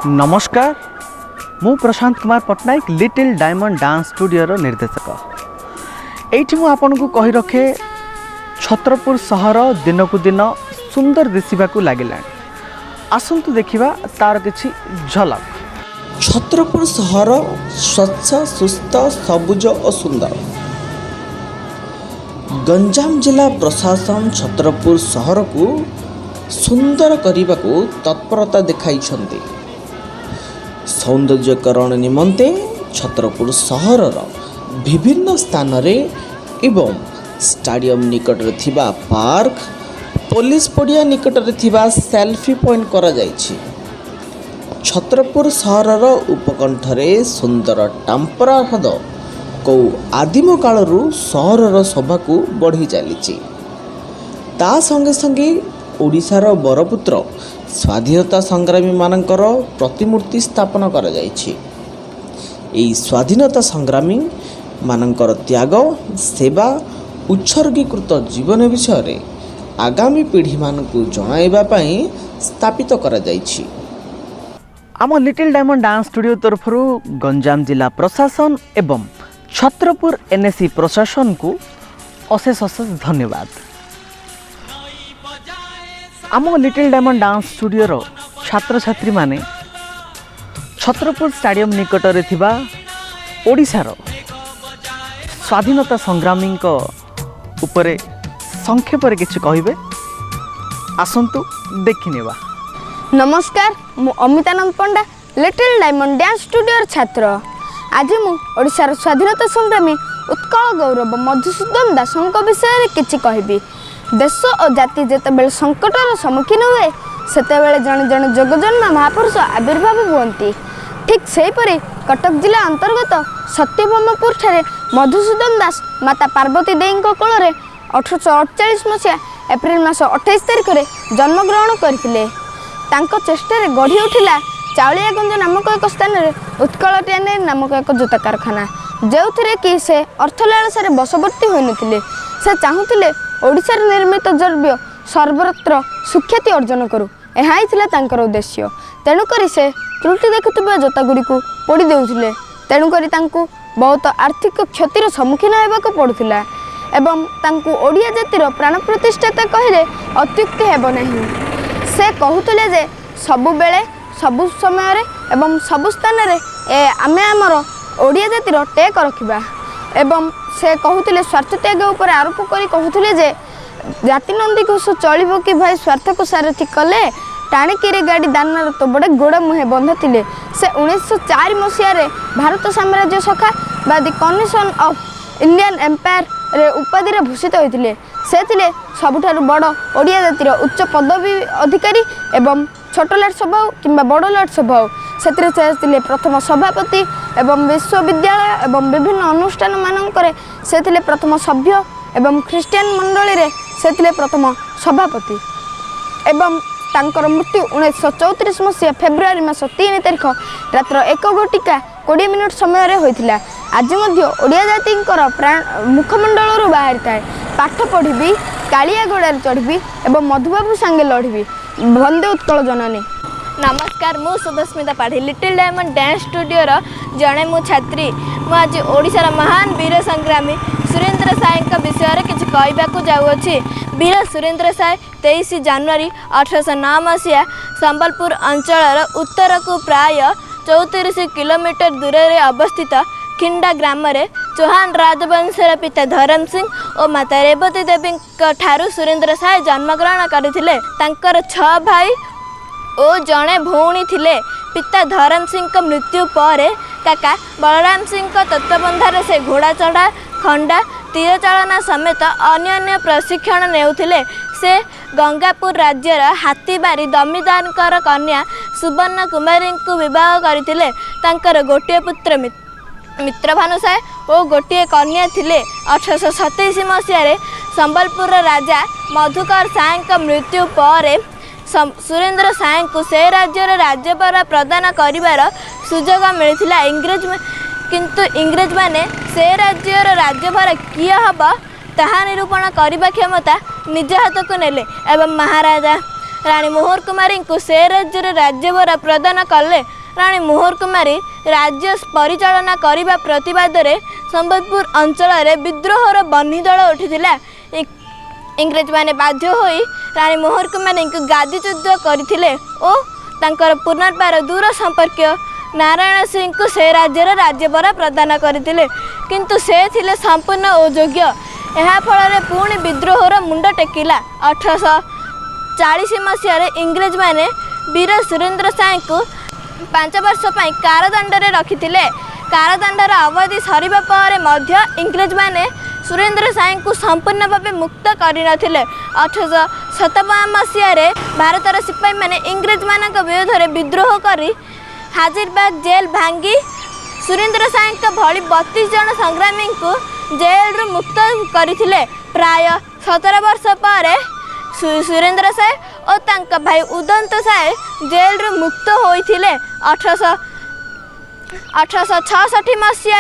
नमस्कार मु Prashant Kumar Patnaik little diamond dance studio निर्देशक एठी मु आपन को कहि रखे छत्रपुर सहर दिन को दिन सुंदर दिसिबाकू लागिला आसंतु देखिबा तार किछि झलक। छत्रपुर सहर स्वच्छ सुस्थ सबुज और सुंदर। गंजाम जिला प्रशासन छत्रपुर सहर को सुंदर करने को तत्परता देखाई सौंदर्यकरण निमंते छत्रपुर सहर विभिन्न स्थान रे एवं स्टाडियम निकट रे थिबा पार्क पुलिस पड़िया निकट रे थिबा सेल्फी पॉइंट करा जायछि। छत्रपुर सहर उपकंठरे सुंदर टांपरा हृद कौ आदिम कालरू सहर शोभा को बढ़ी चली ता संगे संगे ओडिशार बरपुत्र स्वाधीनता संग्रामी मानकर प्रतिमूर्ति स्थापन करा जायछि। एई स्वाधीनता संग्रामी मानकर त्याग सेवा उत्सर्गीकृत जीवन विषय रे आगामी पीढ़ी मानकु जणाइबा पई स्थापित करा जायछि। आम लिटिल डायमंड डांस स्टूडियो तरफ गंजाम जिला प्रशासन एवं छत्रपुर एनएसी प्रशासन को अशेष अशेष धन्यवाद। आम लिटिल डायमंड डांस स्टूडियो छात्र छात्री माने छत्रपुर स्टाडियम निकट रे थिबा ओडिशार स्वाधीनता संग्रामी उपरे संक्षेप रे किछि कहिबे आसंतु देखिनेबा। नमस्कार मु अमितानंद पंडा लिटिल डायमंड डांस स्टूडियो छात्र। आज मु ओडिशार स्वाधीनता संग्रामी उत्कल गौरव मधुसूदन दासଙ୍କ विषय किछि कहबी। देश और जाति जेतेबेले संकटर सम्मुखीन हुए सेतेबेले जणे जणे जोगजन्मा महापुरुष आविर्भाव हुअन्ति। ठीक सेहीपरि कटक जिला अंतर्गत सत्यभमपुर ठारे मधुसूदन दास माता पार्वती देईଙ୍କ कोଳରେ 1848 मसीहा एप्रिल मास 28 तारिख रे जन्मग्रहण करथिले। तांको चेष्टा गढ़ी उठिला चाउलियागंज नामक एक स्थान में उत्कल टेनेर नामक एक जोता कारखाना जो कि से अर्थलालसार बसवर्ती होते से चाहूले ओडिशार निर्मित द्रव्य सर्वत्र सुख्याति अर्जन करू यह उद्देश्य। तेणुक से त्रुटि देखुवा जोतागुड़ी को पोड़ी देउथिले। तेणुक बहुत आर्थिक क्षतिर सम्मुखीन होगा पड़ूला एवं तांकु ओडिया जातिर प्राण प्रतिष्ठाता कहले अत्युक्ति हेब नहीं। से कहूले जे सबु बेले सबु समय एवं सबु स्थान रे आमे आमर ओडिया जातिर टेक रखिबा एवं से कहूले स्वार्थ त्याग उपर आरोप करी कहूले जे जाति नंदी घोष चलिबो कि भाई स्वार्थ को सारथी कले टाणिकी गाड़ी दानार तो बड़े गोड़ मुहे बंध थिले। से 1904 मसीह रे भारत साम्राज्य शाखा बा दि कमिशन ऑफ इंडियन एम्पायर रे उपाधि रे भूषित होइतिले। से थिले सबुठारु बड़ ओडिया जातिर उच्च पदवी अधिकारी एवं छोट लाट सभा किंबा बड़ लाट सभा से प्रथम सभापति एवं विश्वविद्यालय एवं विभिन्न अनुष्ठान मानकरे से प्रथम सभ्य एवं ख्रीस्टियान मंडली रे से प्रथम सभापति एवं तांकर मृत्यु 1934 मसीहा फेब्रुआरी मास 3 तारिख रात्र 1:20 समय होइतिला। आज मध्य ओडिया जातिंकर मुखमंडल बाहरी थाए पाठ पढ़ी कालिया घोड़ार चढ़ी एवं मधुबाबू सांगे लढ़ी वंदे उत्कल जननी। नमस्कार मु Subhasmita Padhi little diamond dance studio जड़े मु छात्री मु आज ओडिशार महान वीर संग्रामी सुरेंद्र साय विषय किसी कहवाक जाऊँगी। वीर सुरेंद्र साय 23 जनवरी 1809 मसीहा संबलपुर अंचल उत्तर को प्राय 34 किलोमीटर दूर में अवस्थित खिंडा ग्राम रे चौहान राजवंशर पिता धरम सिंह और माता रेवती देवी ठारू सुरेंद्र साय जन्मग्रहण करथिले। तांकर 6 भाई और जड़े भौणी थिले। पिता धरम सिंह मृत्यु पर काका बलराम सिंह तत्वबंधार से घोड़ा चढ़ा खंडा तीर चालना समेत अन्य प्रशिक्षण नेउथिले। से गंगापुर राज्यर हाथीबारी दमीदार कन्या सुवर्ण कुमारी को विवाह करथिले। तांकर गोटे पुत्र मित्रभानु साय और गोटे कन्या थिले। 1827 मसीह संबलपुर राजा मधुकर साय मृत्यु पर सुरेंद्र साय को से राज्यर राज्यभार प्रदान करिवार सुजोग मिलथिला। किंतु इंग्रेज माने से राज्यर राज्यभार किए हम ताहा निरूपण करने क्षमता निज हाथ को नेले एवं महाराजा राणी मोहर कुमारी को से राज्य राज्यभार प्रदान कले। राणी मोहर कुमारी राज्य परिचालना करने प्रतिवाद में संबलपुर अंचल विद्रोहर बन्हीदल उठिला। इंग्रेज माने बाध्य होई राणी मोहर कुमारी को गादीच्युत करथिले ओ तांकर पुनर्बार दूर संपर्क नारायण सिंह को से राज्यर राज्यभार प्रदान करथिले, किंतु से थिले संपूर्ण अयोग्य। यह फल पुणी विद्रोहर मुंड टेकिला। 1840 मसीह इंग्रेज माने वीर सुरेंद्र साय को 5 वर्ष कारादंड रखिथिले। कारादंडर अवधि सरिबा पर मध्य इंग्रेज माने सुरेंद्र साय को संपूर्ण भाव मुक्त कर नथिले। 1857 मसीह भारतर सिपाही माने इंग्रेज मान विरोध में विद्रोह कर हाजिरबाग जेल भांगी सुरेंद्र साय भली 32 जन संग्रामी को जेल रु मुक्त करथिले। प्राय 17 वर्ष पर सुरेंद्र साय और तांका भाई उदंत साय जेल रु मुक्त होइथिले। 1866 मसीह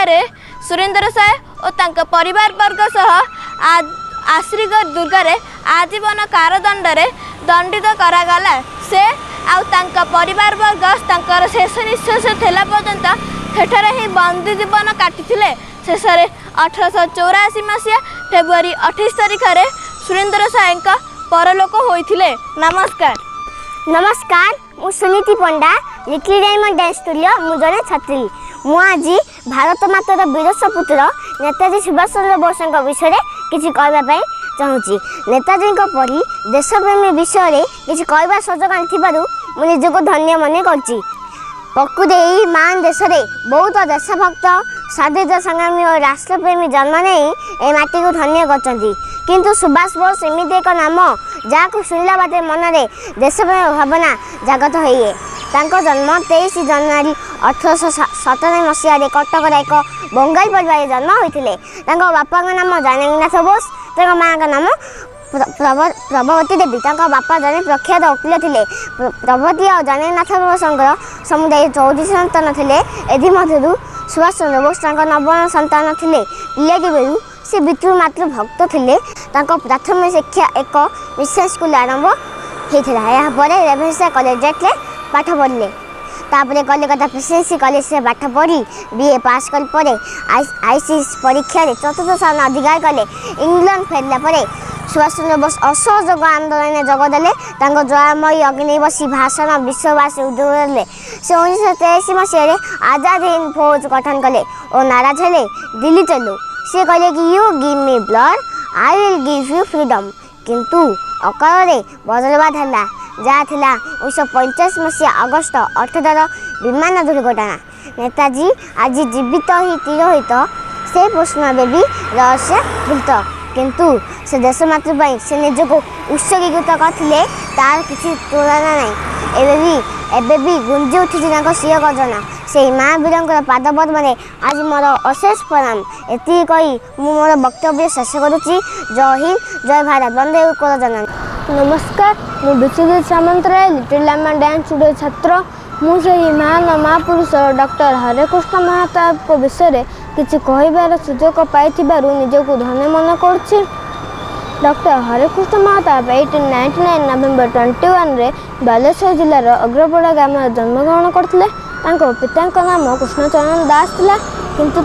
सुरेंद्र साय और तांका परिवार वर्ग सह आश्रीगढ़ दुर्ग आजीवन कारादंड दंडित करागला। से आउ तांका परिवार वर्ग तांकर शेष निश्वास थिला पर्यंत सेठारे ही बंदी जीवन काटिथिले। शेष 1884 मसीहा फेब्रुआरी 28 तारिख में सुरेंद्र साय परलोक होइथिले। नमस्कार। नमस्कार, मु सुनीति पंडा, लिटिल डायमंड डांस स्टूडियो मु जने छात्री। मु आज भारत मातार वीर सपुत्र नेताजी सुभाष चंद्र बोस विषय किसी कहवाई चाहूँगी। नेताजी परी देशप्रेमी विषय किसी कहवा सुजोग आनी मु निजक धन्य मन कर। प्रकृति मान देश में बहुत देशभक्त स्वाधीनता संग्रामी और राष्ट्रप्रेमी जन्म नहीं ए माटी को धन्य कर। किंतु सुभाष बोस एमती एक नाम जहाँ शुणिला बाटे मन में देशप्रेम भावना जागत हुए। जन्म 23 जनवरी 1897 मसीह कटक एक बंगाली परिवार जन्म होते। बापा नाम जानकीनाथ बोस, माँ का नाम प्रभावती देवी। बापा जने प्रख्यात वकील थे। प्रभावती और जानकीनाथ बोस समुदाय 14 सन्तान थे। एमध्य सुभाष चंद्र बोस नवम सन्तान थे। पिलाटी बेलू से पितृ मातृ भक्त थे। प्राथमिक शिक्षा एक मिशन स्कूल आरंभ होता। यापर रेभेन्सा कॉलेज जाते पाठ पढ़ले। तापर कलिकता प्रेसिडेंसी कॉलेज से पाठ पढ़ी बीए पास कर आईसीएस परीक्षा चतुर्थ स्थान अधिकार कले। इंग्लैंड फेरला सुभाष चंद्र बोस असहयोग आंदोलन में जोगदेले। ज्वालामयी अग्नि बसी भाषण विश्ववासी उद्योग देले। से 1983 मसीह आजाद हिंद फौज गठन कले और नाराज हेले दिल्ली चलो। से कहले कि you give me blood I will give you freedom. किंतु अकाल बज्रपात है जहाँ 1945 मसीहा अगस्त 18 विमान दुर्घटना। नेताजी आज जीवित ही तिरोहित से प्रश्न बेबी रहस्य भूत। किंतु से देशमातृ से निजक उत्सर्गीकृत करते तार किसी तुलना नहीं। एवं भी गुंजी उठी सी गर्जना से माँ वीर पादपद में आज मोर अशेष प्रणाम। एति कही मु मोर वक्तव्य शेष करुच्ची। जय हिंद, जय भारत, वंदे उत्कल। नमस्कार, मु Biswajit Samantaray, little diamond dance studio छात्र। मुझे महान महापुरुष डॉक्टर हरेकृष्ण महाताब को विषय किसी कहबार सुजोग पाई निजक धन्य मन कर। डॉक्टर हरेकृष्ण महाताब 1899 नवेम्बर 21 रे बालेश्वर जिलार अग्रपड़ा ग्राम जन्मग्रहण करते। पिता नाम कृष्णचरण दास थिला, किंतु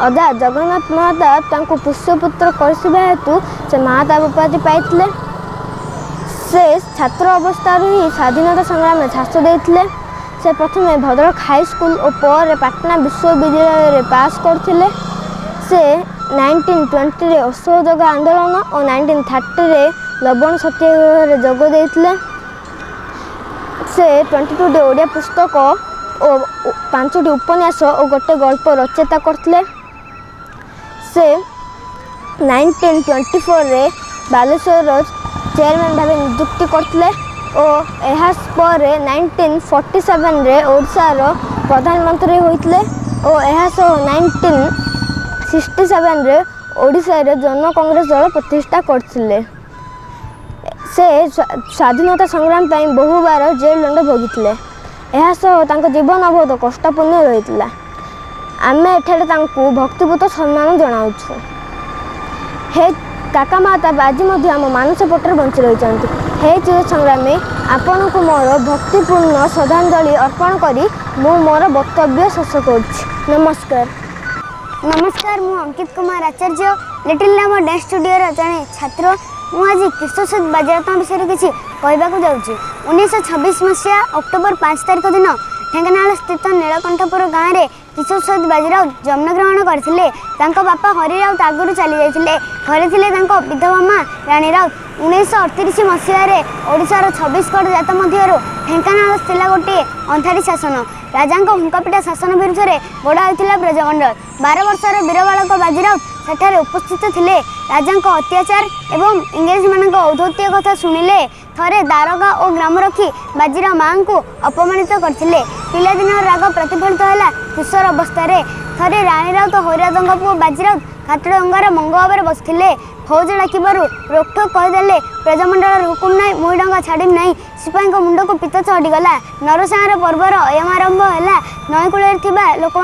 अदा जगन्नाथ महाताब पुष्यपुत्र करथिबा हेतु से महाताब उपाधि पाइथिले। से छात्र अवस्था ही स्वाधीनता संग्राम में झांस देते। से प्रथमे भद्रक हाई स्कूल और पर पाटना विश्वविद्यालय पास करथिले। से 1920 रे असहयोग आंदोलन और 1930 रे लवण सत्याग्रह जोग देते। से 22 ओडिया पुस्तक और 5टी उपन्यास और गोटे गल्प रचयिता करथिले। से 1924 रे बालेश्वर चेयरमैन भाव नियुक्ति करथिले और एहा पर 1947 रे ओडिशार प्रधानमंत्री होइतले और एहा 1967 रे ओडिशा रे जन कांग्रेस दल प्रतिष्ठा करथिले। से स्वाधीनता संग्राम पाई बहु बार जेल दंड भोगिथिले। एहा जीवन बहुत कष्टपूर्ण रही। आमे एठारे भक्तिपूत सम्मान जनाउछु। काका माता आज आम मानस पटर बंची रही। हे चिर संग्रामी आपण को मोर भक्तिपूर्ण श्रद्धांजलि अर्पण करी मु मोर वक्तव्य शेष कर। नमस्कार। नमस्कार, मु अंकित कुमार आचार्य लिटिल डायमंड डांस स्टूडियो जड़े छात्र। मुझे कृष्णसुद बाजारत विषय किसी कहवाक जाऊँगी। 1926 मसीहा अक्टोबर 5 तारिख दिन ढेंकानाल स्थित नीलकंठपुर गाँव में किशोर बाजीराव जन्म ग्रहण करते। बापा हरि राउत आगुरी चली जाते। घरे थे विधवा माँ राणी राउत। 1938 मसीह ओडिशार 26गढ़ जात मध्य ढेंकानाल थिला गोटे अंधारी शासन। राजा हुंकापिटा शासन विरुद्ध में गढ़ा होता ब्रजमंडल। 12 वर्षर वीर बालक बाजीराव सेठारे उपस्थित थिले। राजा अत्याचार एवं इंग्रेज मान औद्धत्य कथा शुणिले। थरे दारोगा और ग्राम रखी बाजीराव माँ को अपमानित करथिले। पिलादिन राग प्रतिफलित है किशोर अवस्था। थरे राणी राउत हरिराजंग पुओ बाजीराव घाटडंगार मंग भाव बसते। फौज डाकिबारु रोकठोक कहीदेले ब्रजमंडल हुकुम नाई मुई डंगा छाड़ी नाई। सिपाही मुंड को पित्त चढ़ीगला। नरसंहार पर्वर अयम आरंभ है। नईकूल लोक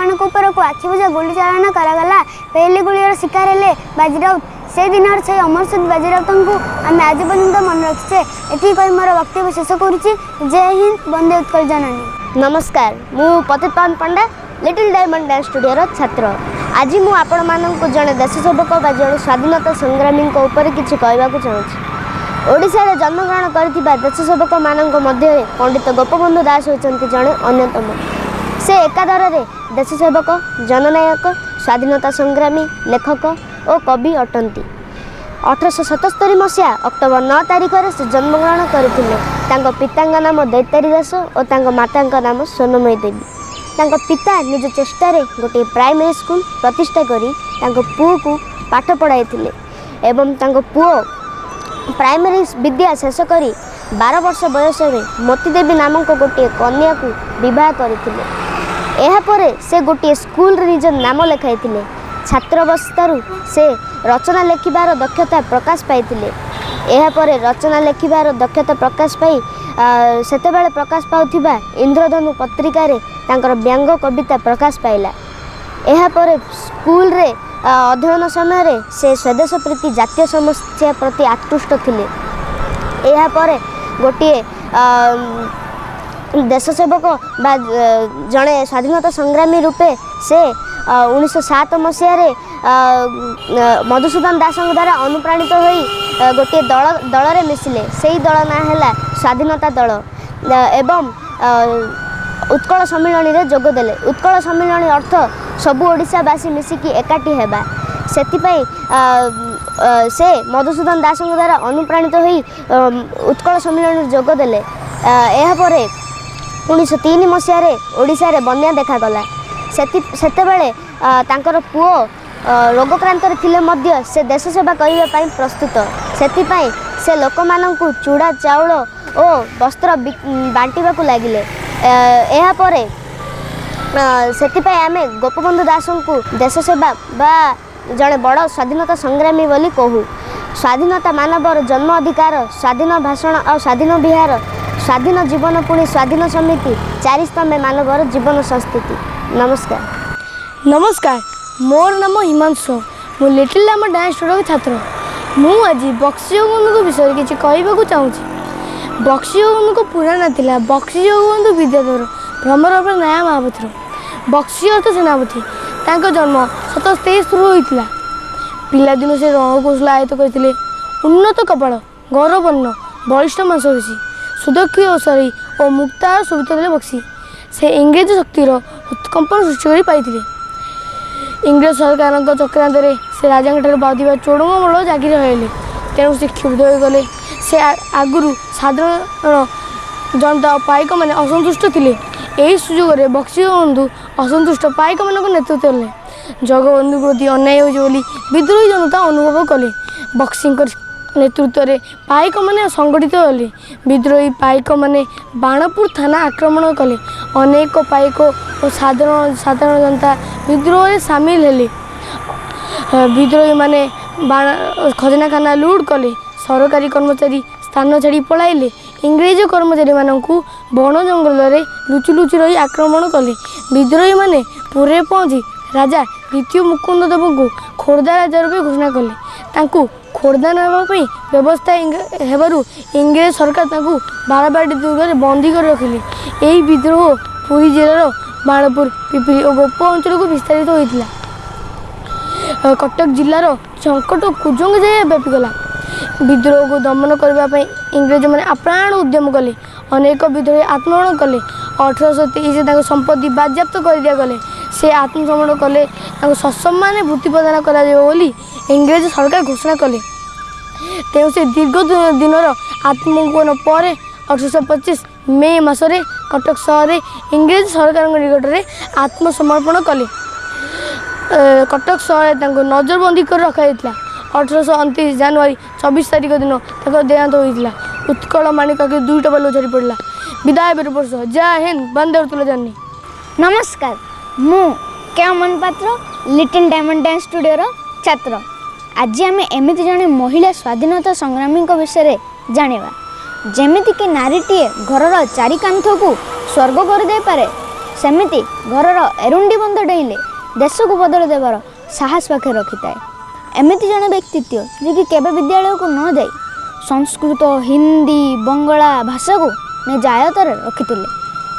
को आखिबुझा गुली चालन करागला। पहली गुलिर शिकार है बाजीराव। से दिन से अमरशुद बाजीराव को आम आज पर्यंत मन रखीचे। ये कही मोर वक्तव्य शेष करुच्ची। जय हिंद, वंदे उत्कल जननी। नमस्कार, मु पतितपावन पंडा लिटिल डायमंड डांस स्टूडियो छात्र। आज मु आपण मानक जड़े देशसेवक बा जड़े स्वाधीनता संग्रामी उपर किसी कहवाक चाहूँगी। ओडिशा जन्मग्रहण करथिबा देशसेवक मानक मध्य पंडित गोपबंधु दास होइचंती जड़े अन्यतम। से एकाधार रे देशसेवक, जननायक, स्वाधीनता संग्रामी, लेखक और कवि अटंती। 1877 मसीहा अक्टोबर 9 तारिख में से जन्मग्रहण करते। पिता नाम दैतारी दास और माता नाम सोनमयी देवी। पिता निज चेष्टा गोटे प्राइमरी स्कूल प्रतिष्ठा करी पुओ को पाठ पढ़ाई एवं पुओ प्राइमरी विद्या शेष करी 12 वर्ष बयस में मोतीदेवी नामक गोटे कन्या को विवाह करते। यापर से गोटे स्कूल निज नाम लिखाई। छात्रावस्थारू से रचना लेखिबार दक्षता प्रकाश पाइथिले। यापर रचना लेखिबार दक्षता प्रकाश पाई सेतेबेले प्रकाश पाउथिबा इंद्रधनु पत्रिका रे तांकर व्यंग कविता प्रकाश पाइला। यापर स्कूल रे अध्ययन समय रे से स्वदेश प्रीति जातीय समस्या प्रति आकृष्ट थिले। यापर गोटे देशसेवक बा जड़े स्वाधीनता संग्रामी रूपे से 1907 मसीह मधुसूदन दास द्वारा अनुप्राणित हो गोटे दल रे मिसिले। से दल ना है स्वाधीनता दल एवं उत्कल सम्मिलन रे जोग देले। उत्कल सम्मिलन अर्थ सबु ओडिशावासी मिसिकी एकाठी हेबा। सेतिपई से मधुसूदन दास द्वारा अनुप्राणित हो उत्कल सम्मिलन रे जोग देले। यापर 1903 मसीह ओडिशा रे बन्या देखागला। सेतेबेले तांकर पुओ रोगक्रांत थिले मध्य से देश सेवा करने प्रस्तुत। सेतिपई से लोक माननकु चूड़ा चाउल और वस्त्र बांटिबाकू लागिले। यापर सेतिपई आमे गोपबंधु दास को देश सेवा बा जड़े बड़ स्वाधीनता संग्रामी बोली कहू। स्वाधीनता मानवर जन्म अधिकार, स्वाधीन भाषण और स्वाधीन विहार, स्वाधीन जीवन पुणी स्वाधीन समिति, 4 स्तंभ मानवर जीवन संस्कृति। नमस्कार। नमस्कार, मोर नाम हिमांशु। मु लिटिल डायमंड डांस स्टूडियो छात्र। मु आज बक्सी जगबंधु विषय किसी कहवाक चाहूँगी। बक्सी जगबंधु पूरा ना थिला बक्सी जगबंधु विद्याधर भ्रमर नाया महापुत्र। बक्सी अर्थ सेनापति। जन्म 1723 होता। पिलादिन से रणकौशल आयत्त करते। उन्नत कपाल, गौरवर्ण, बलिष्ठ मांसपेशी, सुदक्ष ओसारी और मुक्तार सुवित देले बक्सी। से इंग्रेज शक्तिर उत्कंपन सृष्टि कर इंग्रेज सरकार चक्रांत से राजा बाधुवा चोड़ंग मूल जागिर रही। तेणु से क्षुब्ध हो गले। से आगुरी साधारण जनता पाइक मैंने असंतुष्ट थे। यही सुजोग में बक्सी जगबंधु असंतुष्ट पाइक मान नेतृत्व ले। जगबंधु प्रति अन्याय हो विद्रोही जनता अनुभव कले। बक्सी नेतृत्व में पाइक मैंने संगठित होले। विद्रोही पाइक मैंने बाणपुर थाना आक्रमण कले। अनेक पाइक और साधारण जनता विद्रोह में सामिल हेले। विद्रोही मैंने खजना खाना लुट कले। सरकारी कर्मचारी स्थान छाड़ी पलाइले। इंग्रेज कर्मचारी मानू बण जंगल में लुचि लुचि रही आक्रमण कले। विद्रोही मैंने पुरे पहुँची राजा द्वितीय मुकुंद देव को खोर्धा राजा रूपे घोषणा कले। ଖୋର୍ଦ୍ଧା ନେବା ପାଇଁ ବ୍ୟବସ୍ଥା ହେବାରୁ ଇଂରେଜ ସରକାର ତାଙ୍କୁ ବାରବାଟୀ ଦୁର୍ଗରେ ବନ୍ଦୀ କରି ରଖିଲେ। ଏହି ବିଦ୍ରୋହ ପୁରୀ ଜିଲ୍ଲାର ବାଣପୁର, ପିପିଲି ଓ ଗୋପ ଅଞ୍ଚଳକୁ ବିସ୍ତାରିତ ହୋଇଥିଲା। କଟକ ଜିଲ୍ଲାର ସଙ୍କଟ କୁଜଙ୍ଗ ଯାଏ ବ୍ୟାପିଗଲା। ବିଦ୍ରୋହକୁ ଦମନ କରିବା ପାଇଁ ଇଂରେଜମାନେ ଆପ୍ରାଣ ଉଦ୍ୟମ କଲେ। ଅନେକ ବିଦ୍ରୋହୀ ଆତ୍ମହରଣ କଲେ। 1823 ତାଙ୍କ ସମ୍ପତ୍ତି ବାଜ୍ୟାପ୍ତ କରିଦିଆଗଲେ। ସେ ଆତ୍ମସମର୍ପଣ କଲେ। ତାଙ୍କୁ ସସମ୍ମାନେ ବୃତ୍ତି ପ୍ରଦାନ କରାଯିବ ବୋଲି ଇଂରେଜ ସରକାର ଘୋଷଣା କଲେ। ତେଣୁ ସେ ଦୀର୍ଘ ଦିନର ଆତ୍ମଗୋପନ ପରେ 1825 ମେ ମାସରେ କଟକ ସହରରେ ଇଂରେଜ ସରକାରଙ୍କ ନିକଟରେ ଆତ୍ମସମର୍ପଣ କଲେ। କଟକ ସହରରେ ତାଙ୍କୁ ନଜରବନ୍ଦୀ କରି ରଖାଯାଇଥିଲା। 1829 ଜାନୁଆରୀ 24 ତାରିଖ ଦିନ ତାଙ୍କର ଦେହାନ୍ତ ହୋଇଥିଲା। ଉତ୍କଳ ମାଣିକାକେ 2ଟା ବାଲୁ ଝରି ପଡ଼ିଲା। ବିଦାୟ ବେର ବର୍ଷ ଜୟ ହିନ୍ଦ, ବନ୍ଦେ ଉତ୍କଳ ଜନନୀ। ନମସ୍କାର, ମୁଁ କେମନ ପାତ୍ର, ଲିଟିଲ୍ ଡାଇମଣ୍ଡ ଡ୍ୟାନ୍ସ ଷ୍ଟୁଡ଼ିଓର ଛାତ୍ର। ଆଜି ଆମେ ଏମିତି ଜଣେ ମହିଳା ସ୍ୱାଧୀନତା ସଂଗ୍ରାମୀଙ୍କ ବିଷୟରେ ଜାଣିବା, ଯେମିତିକି ନାରୀଟିଏ ଘରର ଚାରି କାନ୍ଥକୁ ସ୍ୱର୍ଗ କରିଦେଇପାରେ, ସେମିତି ଘରର ଏରୁଣ୍ଡି ବନ୍ଧ ଡେଇଁଲେ ଦେଶକୁ ବଦଳାଇ ଦେବାର ସାହସ ପାଖରେ ରଖିଥାଏ। ଏମିତି ଜଣେ ବ୍ୟକ୍ତିତ୍ୱ ଯିଏକି କେବେ ବିଦ୍ୟାଳୟକୁ ନ ଯାଇ ସଂସ୍କୃତ, ହିନ୍ଦୀ, ବଙ୍ଗଳା ଭାଷାକୁ ନିଜ ଆୟତ୍ତରେ ରଖିଥିଲେ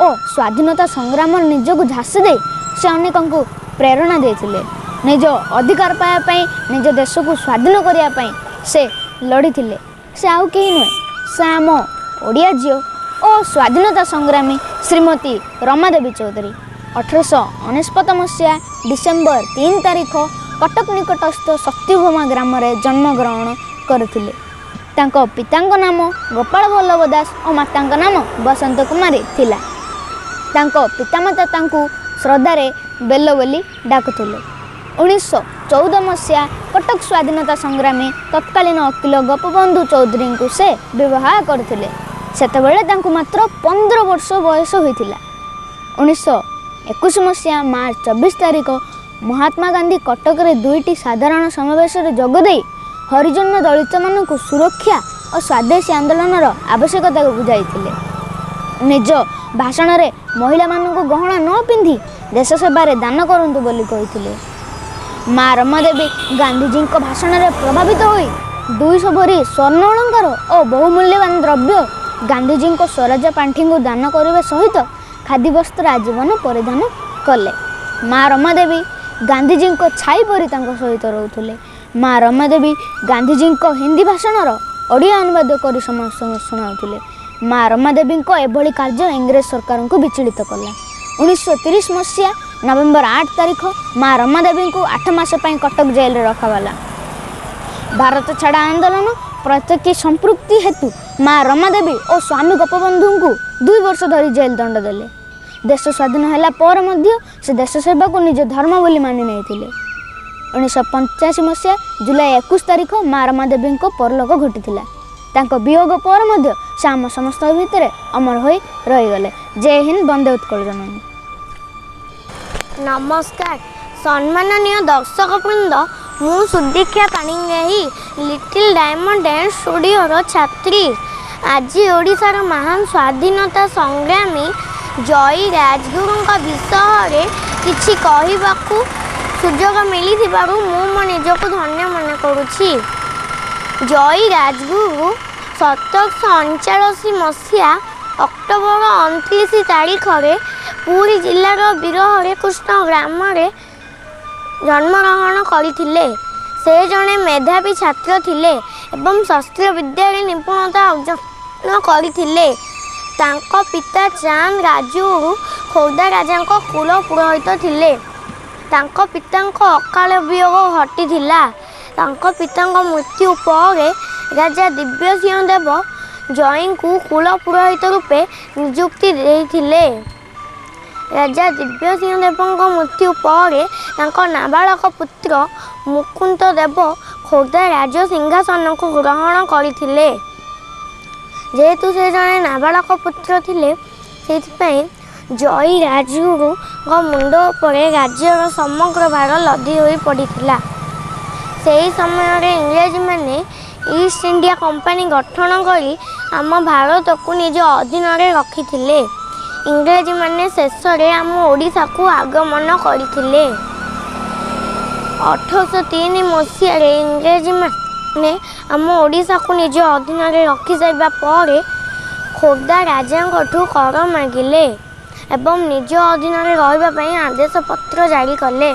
ଓ ସ୍ୱାଧୀନତା ସଂଗ୍ରାମରେ ନିଜକୁ ଝାସି ଦେଇ ସେ ଅନେକଙ୍କୁ ପ୍ରେରଣା ଦେଇଥିଲେ। ନିଜ ଅଧିକାର ପାଇବା ପାଇଁ, ନିଜ ଦେଶକୁ ସ୍ୱାଧୀନ କରିବା ପାଇଁ ସେ ଲଢ଼ିଥିଲେ। ସେ ଆଉ କେହି ନୁହେଁ, ସେ ଆମ ଓଡ଼ିଆ ଝିଅ ଓ ସ୍ୱାଧୀନତା ସଂଗ୍ରାମୀ ଶ୍ରୀମତୀ ରମାଦେବୀ ଚୌଧୁରୀ। 1899 ମସିହା ଡିସେମ୍ବର 3 ତାରିଖ କଟକ ନିକଟସ୍ଥ ଶକ୍ତିଭୂମା ଗ୍ରାମରେ ଜନ୍ମଗ୍ରହଣ କରିଥିଲେ। ତାଙ୍କ ପିତାଙ୍କ ନାମ ଗୋପାଳ ବଲ୍ଲଭ ଦାସ ଓ ମାତାଙ୍କ ନାମ ବସନ୍ତ କୁମାରୀ ଥିଲା। ତାଙ୍କ ପିତାମାତା ତାଙ୍କୁ ଶ୍ରଦ୍ଧାରେ ବେଲ ବୋଲି ଡାକୁଥିଲେ। 1914 ମସିହା କଟକ ସ୍ୱାଧୀନତା ସଂଗ୍ରାମୀ ତତ୍କାଳୀନ ଓକିଲ ଗୋପବନ୍ଧୁ ଚୌଧୁରୀଙ୍କୁ ସେ ବିବାହ କରିଥିଲେ। ସେତେବେଳେ ତାଙ୍କୁ ମାତ୍ର 15 ବର୍ଷ ବୟସ ହୋଇଥିଲା। 1921 ମସିହା ମାର୍ଚ୍ଚ 24 ତାରିଖ ମହାତ୍ମା ଗାନ୍ଧୀ କଟକରେ 2ଟି ସାଧାରଣ ସମାବେଶରେ ଯୋଗଦେଇ ହରିଜନ ଦଳିତମାନଙ୍କୁ ସୁରକ୍ଷା ଓ ସ୍ୱଦେଶୀ ଆନ୍ଦୋଳନର ଆବଶ୍ୟକତାକୁ ବୁଝାଇଥିଲେ। ନିଜ ଭାଷଣରେ ମହିଳାମାନଙ୍କୁ ଗହଣା ନ ପିନ୍ଧି ଦେଶ ସେବାରେ ଦାନ କରନ୍ତୁ ବୋଲି କହିଥିଲେ। ମା ରମାଦେବୀ ଗାନ୍ଧୀଜୀଙ୍କ ଭାଷଣରେ ପ୍ରଭାବିତ ହୋଇ 200 ଭରି ସ୍ୱର୍ଣ୍ଣ ଅଳଙ୍କାର ଓ ବହୁମୂଲ୍ୟବାନ ଦ୍ରବ୍ୟ ଗାନ୍ଧୀଜୀଙ୍କ ସ୍ୱରାଜ ପାଣ୍ଠିଙ୍କୁ ଦାନ କରିବା ସହିତ ଖାଦି ବସ୍ତ୍ର ଆଜୀବନ ପରିଧାନ କଲେ। ମା ରମାଦେବୀ ଗାନ୍ଧୀଜୀଙ୍କ ଛାଇ ପରି ତାଙ୍କ ସହିତ ରହୁଥିଲେ। ମା ରମାଦେବୀ ଗାନ୍ଧୀଜୀଙ୍କ ହିନ୍ଦୀ ଭାଷଣର ଓଡ଼ିଆ ଅନୁବାଦ କରି ସମସ୍ତଙ୍କୁ ଶୁଣାଉଥିଲେ। ମା ରମାଦେବୀଙ୍କ ଏଭଳି କାର୍ଯ୍ୟ ଇଂରେଜ ସରକାରଙ୍କୁ ବିଚଳିତ କଲା। 1930 ମସିହା ନଭେମ୍ବର 8 ତାରିଖ ମା ରମାଦେବୀଙ୍କୁ 8 ମାସ ପାଇଁ କଟକ ଜେଲରେ ରଖାଗଲା। ଭାରତ ଛାଡ଼ ଆନ୍ଦୋଳନ ପ୍ରତ୍ୟକ୍ଷ ସମ୍ପୃକ୍ତି ହେତୁ ମା ରମାଦେବୀ ଓ ସ୍ୱାମୀ ଗୋପବନ୍ଧୁଙ୍କୁ 2 ବର୍ଷ ଧରି ଜେଲ ଦଣ୍ଡ ଦେଲେ। ଦେଶ ସ୍ୱାଧୀନ ହେଲା ପରେ ମଧ୍ୟ ସେ ଦେଶ ସେବାକୁ ନିଜ ଧର୍ମ ବୋଲି ମାନି ନେଇଥିଲେ। 1985 ମସିହା ଜୁଲାଇ 21 ତାରିଖ ମା ରମାଦେବୀଙ୍କ ପରଲୋକ ଘଟିଥିଲା। ତାଙ୍କ ବିୟୋଗ ପରେ ମଧ୍ୟ ସେ ଆମ ସମସ୍ତଙ୍କ ଭିତରେ ଅମର ହୋଇ ରହିଗଲେ। ଜୟ ହିନ୍ଦ, ବନ୍ଦେ ଉତ୍କଳ ଜନନୀ। ନମସ୍କାର ସମ୍ମାନନୀୟ ଦର୍ଶକବୃନ୍ଦ, ମୁଁ Sudiksha Panigrahi, little diamond dance ଷ୍ଟୁଡ଼ିଓର ଛାତ୍ରୀ। ଆଜି ଓଡ଼ିଶାର ମହାନ ସ୍ୱାଧୀନତା ସଂଗ୍ରାମୀ ଜୟୀ ରାଜଗୁରୁଙ୍କ ବିଷୟରେ କିଛି କହିବାକୁ ସୁଯୋଗ ମିଳିଥିବାରୁ ମୁଁ ମୋ ନିଜକୁ ଧନ୍ୟ ମନେ କରୁଛି। ଜୟୀ ରାଜଗୁରୁ 1789 ମସିହା ଅକ୍ଟୋବର 29 ତାରିଖରେ ପୁରୀ ଜିଲ୍ଲାର ବୀର ହରିକୃଷ୍ଣ ଗ୍ରାମରେ ଜନ୍ମଗ୍ରହଣ କରିଥିଲେ। ସେ ଜଣେ ମେଧାବୀ ଛାତ୍ର ଥିଲେ ଏବଂ ଶସ୍ତ୍ର ବିଦ୍ୟାରେ ନିପୁଣତା ଅର୍ଜନ କରିଥିଲେ। ତାଙ୍କ ପିତା ଚାନ୍ଦ ରାଜଗୁରୁ ଖୋର୍ଦ୍ଧା ରାଜାଙ୍କ କୁଳ ପୁରୋହିତ ଥିଲେ। ତାଙ୍କ ପିତାଙ୍କ ଅକାଳ ବିୟୋଗ ଘଟିଥିଲା। ତାଙ୍କ ପିତାଙ୍କ ମୃତ୍ୟୁ ପରେ ରାଜା ଦିବ୍ୟସିଂହ ଦେବ ଜୟୀଙ୍କୁ କୁଳ ପୁରୋହିତ ରୂପେ ନିଯୁକ୍ତି ଦେଇଥିଲେ। ରାଜା ଦିବ୍ୟସିଂହ ଦେବଙ୍କ ମୃତ୍ୟୁ ପରେ ତାଙ୍କ ନାବାଳକ ପୁତ୍ର ମୁକୁନ୍ଦ ଦେବ ଖୋର୍ଦ୍ଧା ରାଜ ସିଂହାସନକୁ ଗ୍ରହଣ କରିଥିଲେ। ଯେହେତୁ ସେ ଜଣେ ନାବାଳକ ପୁତ୍ର ଥିଲେ, ସେଥିପାଇଁ ଜୟୀ ରାଜଗୁରୁଙ୍କ ମୁଣ୍ଡ ଉପରେ ରାଜ୍ୟର ସମଗ୍ର ଭାର ଲଦି ହୋଇ ପଡ଼ିଥିଲା। ସେହି ସମୟରେ ଇଂରେଜମାନେ ଇଷ୍ଟ ଇଣ୍ଡିଆ କମ୍ପାନୀ ଗଠନ କରି ଆମ ଭାରତକୁ ନିଜ ଅଧୀନରେ ରଖିଥିଲେ। ଇଂରେଜମାନେ ଶେଷରେ ଆମ ଓଡ଼ିଶାକୁ ଆଗମନ କରିଥିଲେ। 1803 ମସିହାରେ ଇଂରେଜମାନେ ने आम ओडिशा को निज अधीन रखी सारा पर खोर्धा राजाठू कर मागिले एवं निज अधीन रही आदेश पत्र जारी कले।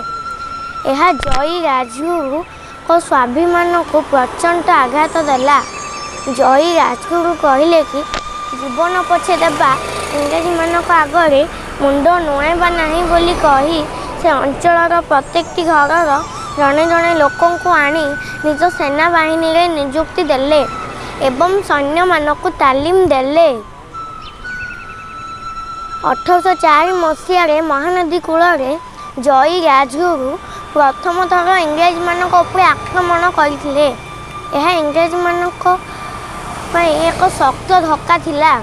यह जयी राजगुरु को स्वाभिमान को प्रचंड आघात देला। जयी राजगुरु कहले कि जीवन पछे देबा इंग्रेज मान आगे मुंड नुआइबा नहीं बोली कही से अंचल प्रत्येक घर जड़े जड़े लोक आनी निज सेना बाहिनी रे नियुक्ति देले एवं सैन्य मानक तालीम देले। 1804 मसीह महानदी कूल जयी राजगुरु प्रथम थर इंग्रेज मानक उपरे आक्रमण करथिले। यह इंग्रेज मानक एक शक्त धक्का थिला।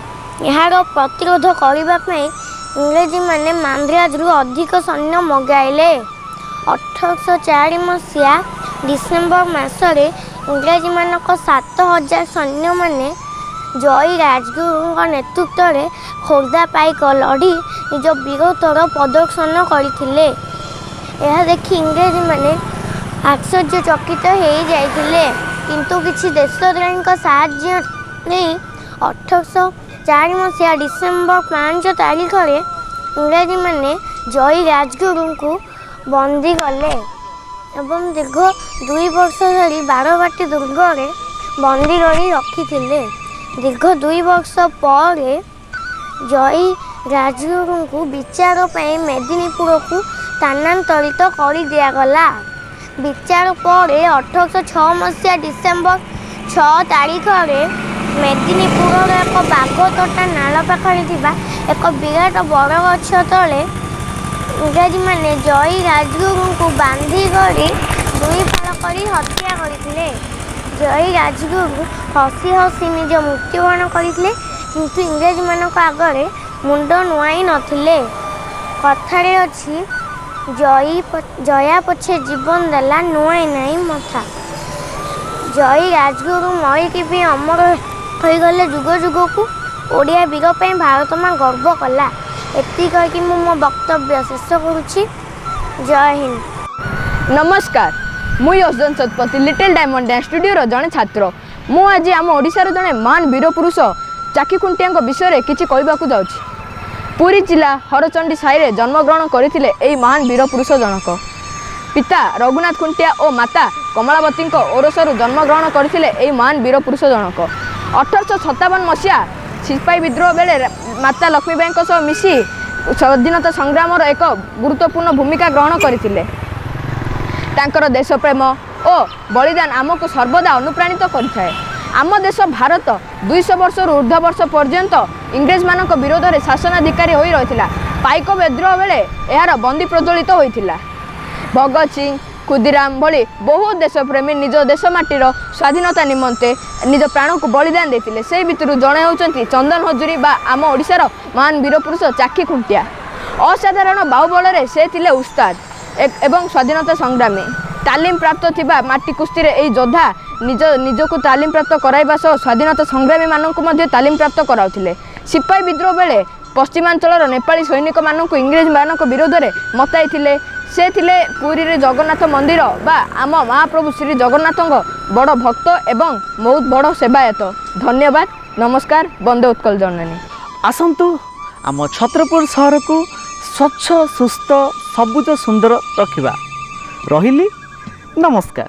यार प्रतिरोध करने इंग्रेजी माने मांद्राजरू अधिक सैन्य मगाइले। 1804 मसीहा डिसेम्बर मासरे इंग्रेजी मानक 7000 सैन्य माने जयी राजगुरु नेतृत्व में खोर्धा पाइक लड़ी निज वीरत्वर प्रदर्शन करथिले। यह देखि इंग्रेजी माने आश्चर्यचकित हो जाइथिले किंतु किछि देशद्रोही साहाय्य नहीं 1804 मसीहा डिसेम्बर 5 तारीख में इंग्रेजी माने जयी राजगुरु को बंदी कले एवं दीर्घ 2 वर्ष धरी बारबाटी दुर्ग में बंदी कर रखी। दीर्घ 2 वर्ष पर जयी राजगुरु को विचार पर मेदिनीपुर को स्थानांतरित कर दिगला। विचार पर 1806 मसीहा डिसेम्बर 6 तारीख में मेदिनीपुर एक बाघतोटा नाल पाखे एक विराट बरगछ तले इंग्रेजी माने जयी राजगुरु को बांधी कर 2 फाल कर हत्या करथिले। जयी राजगुरु हसी हसी निज मृत्युवरण करथिले किंतु इंग्रेज मानक आगे मुंड नुआई नथिले। कथारे अछि जया पछे जीवन देला नुआई नहीं मथा। जयी राजगुरु मरिकी भी अमर हो गले जुग जुग को ओडिया वीर पे भारत माँ गर्व कला। एति कही मो वक्तव्य शेष करुच्ची। जय हिंद। नमस्कार, मु योजन Satpathy little diamond dance studio जड़े छात्र। मु आज आम ओडिशार जड़े महान वीर पुरुष चाकीखुंटिया विषय में किसी कहवाक जाऊँगी। पुरी जिला हरचंडी साई जन्मग्रहण करते यही महान वीर पुरुष जनक। पिता रघुनाथ खुंटिया और माता कमलावती ओरसरू जन्मग्रहण करते यही महान वीर पुरुष जनक। 1857 मसीहा सिपाही विद्रोह बेले माता लक्ष्मीबाई सह मिसी स्वाधीनता संग्राम एक गुरुत्वपूर्ण भूमिका ग्रहण करते। तांकर देशप्रेम और बलिदान आमको सर्वदा अनुप्राणित करथाए। आम देश भारत 200 वर्ष ऊर्ध्व वर्ष पर्यंत इंग्रेज मानक विरोध में शासनाधिकारी हो रही। पाइक विद्रोह बेले यार बंदी प्रज्वलित होता। भगत सिंह खुदीराम भली बहुत देशप्रेमी निज देश माटीर स्वाधीनता निमंते निज प्राण को बलिदान देते। से भितर जड़े होती चंदन हजूरी बा आम ओडिशार महान वीर पुरुष चाकीखुंटिया। असाधारण बाहुबल से थिले उस्ताद एवं स्वाधीनता संग्रामी। तालीम प्राप्त थिबा माटी कुस्ती रे योद्धा निज को तालीम प्राप्त कराइबा सह स्वाधीनता संग्रामी माननकु मध्ये तालीम प्राप्त कराउथिले। सिपाही विद्रोह बेले पश्चिमांचल नेपाली सैनिक माननकु इंग्रेज मानक विरोध में मताइथिले। से थिले पुरी रे जगन्नाथ मंदिर बा आम महाप्रभु श्री जगन्नाथ बड़ भक्त एवं बहुत बड़ सेवायत। धन्यवाद। नमस्कार। वंदे उत्कल जननी। आसंतु आम छत्रपुर सहर को स्वच्छ सुस्थ सबुज सुंदर रखिबा। रहिली नमस्कार।